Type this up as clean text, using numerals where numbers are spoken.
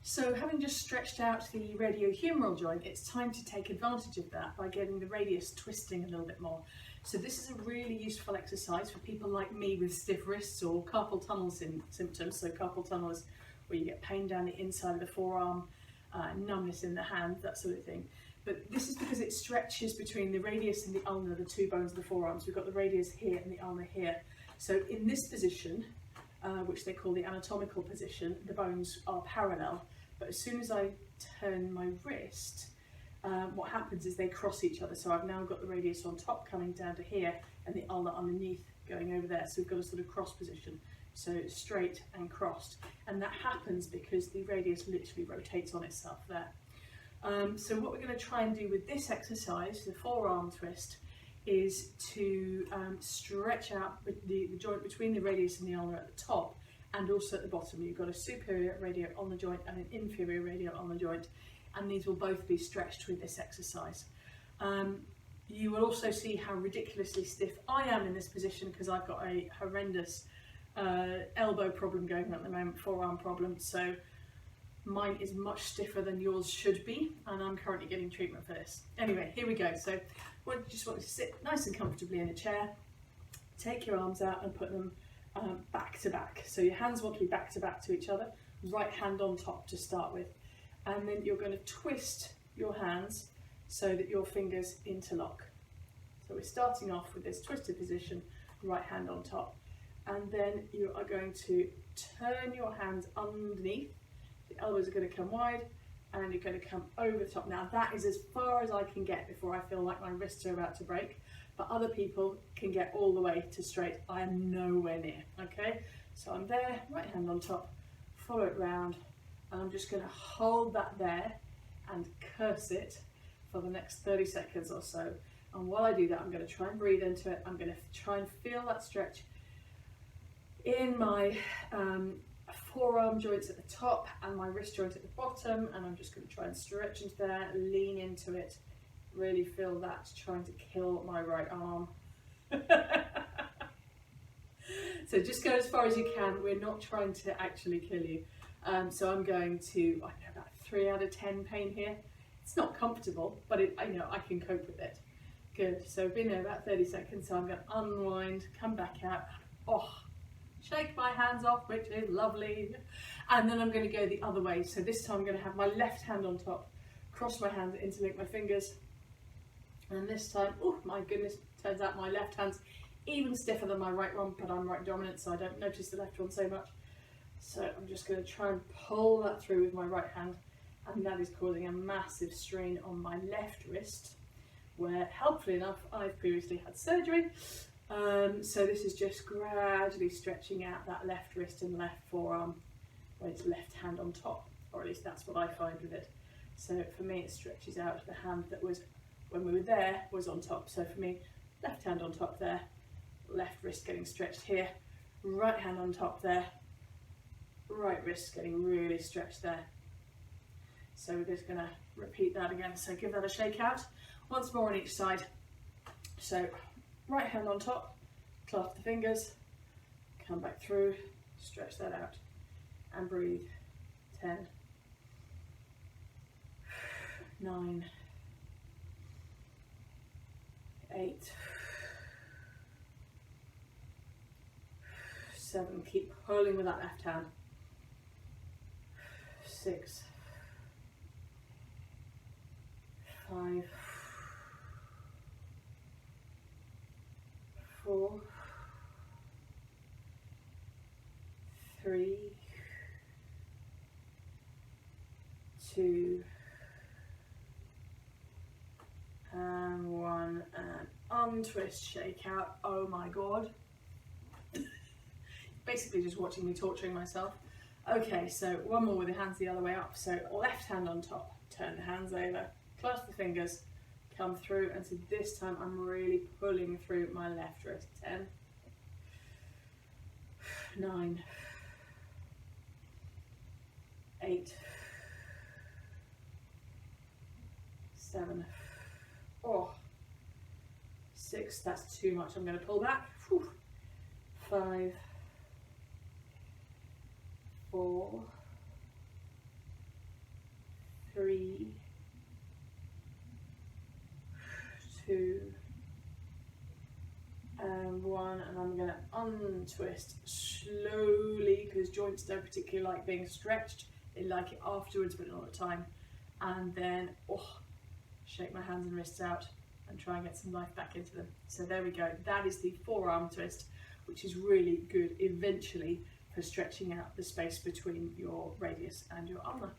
So having just stretched out the radiohumeral joint, it's time to take advantage of that by getting the radius twisting a little bit more. So this is a really useful exercise for people like me with stiff wrists or carpal tunnel symptoms. So carpal tunnel is where you get pain down the inside of the forearm, numbness in the hand, that sort of thing. But this is because it stretches between the radius and the ulna, the two bones of the forearms. We've got the radius here and the ulna here. So in this position, which they call the anatomical position, the bones are parallel. But as soon as I turn my wrist, what happens is they cross each other. So I've now got the radius on top coming down to here and the ulna underneath going over there. So we've got a sort of cross position. So straight and crossed. And that happens because the radius literally rotates on itself there. So what we're going to try and do with this exercise, the forearm twist, is to stretch out the joint between the radius and the ulna at the top and also at the bottom. You've got a superior radial ulnar joint and an inferior radial ulnar joint, and these will both be stretched with this exercise. You will also see how ridiculously stiff I am in this position because I've got a horrendous elbow problem going on at the moment, forearm problem, so mine is much stiffer than yours should be, and I'm currently getting treatment for this. Anyway, here we go. So I just want you to sit nice and comfortably in a chair, take your arms out and put them back to back. So your hands want to be back to back to each other, right hand on top to start with. And then you're going to twist your hands so that your fingers interlock. So we're starting off with this twisted position, right hand on top. And then you are going to turn your hands underneath. The elbows are going to come wide and you're going to come over the top. Now that is as far as I can get before I feel like my wrists are about to break. But other people can get all the way to straight. I am nowhere near, okay? So I'm there, right hand on top, follow it round, and I'm just gonna hold that there and curse it for the next 30 seconds or so. And while I do that, I'm gonna try and breathe into it. I'm gonna try and feel that stretch in my forearm joints at the top and my wrist joint at the bottom, and I'm just gonna try and stretch into there, lean into it. Really feel that trying to kill my right arm. So just go as far as you can. We're not trying to actually kill you. So I'm going to, I know, about 3 out of 10 pain here. It's not comfortable, but I know I can cope with it. Good. So I've been there about 30 seconds. So I'm going to unwind, come back out. Oh, shake my hands off, which is lovely. And then I'm going to go the other way. So this time I'm going to have my left hand on top, cross my hands, interlink my fingers. And this time, oh my goodness, turns out my left hand's even stiffer than my right one, but I'm right dominant, so I don't notice the left one so much. So I'm just going to try and pull that through with my right hand, and that is causing a massive strain on my left wrist, where helpfully enough, I've previously had surgery. So this is just gradually stretching out that left wrist and left forearm, where it's left hand on top, or at least that's what I find with it. So for me, it stretches out the hand that was, when we were there, was on top. So for me, left hand on top there, left wrist getting stretched here, right hand on top there, right wrist getting really stretched there. So we're just going to repeat that again. So give that a shake out once more on each side. So right hand on top, clasp the fingers, come back through, stretch that out and breathe. 10, 9, 8, 7, keep pulling with that left hand. 6, 5, 4, 3, 2, and 1, and untwist, shake out. Oh my god. Basically just watching me torturing myself. Okay, so one more with the hands the other way up. So left hand on top, turn the hands over, clasp the fingers, come through, and so this time I'm really pulling through my left wrist. 10, 9, 8, 7, 6, that's too much, I'm going to pull back. 5, 4, 3, 2, and 1, and I'm going to untwist slowly because joints don't particularly like being stretched. They like it afterwards, but not at the time. And then shake my hands and wrists out and try and get some life back into them. So there we go. That is the forearm twist, which is really good eventually for stretching out the space between your radius and your ulna.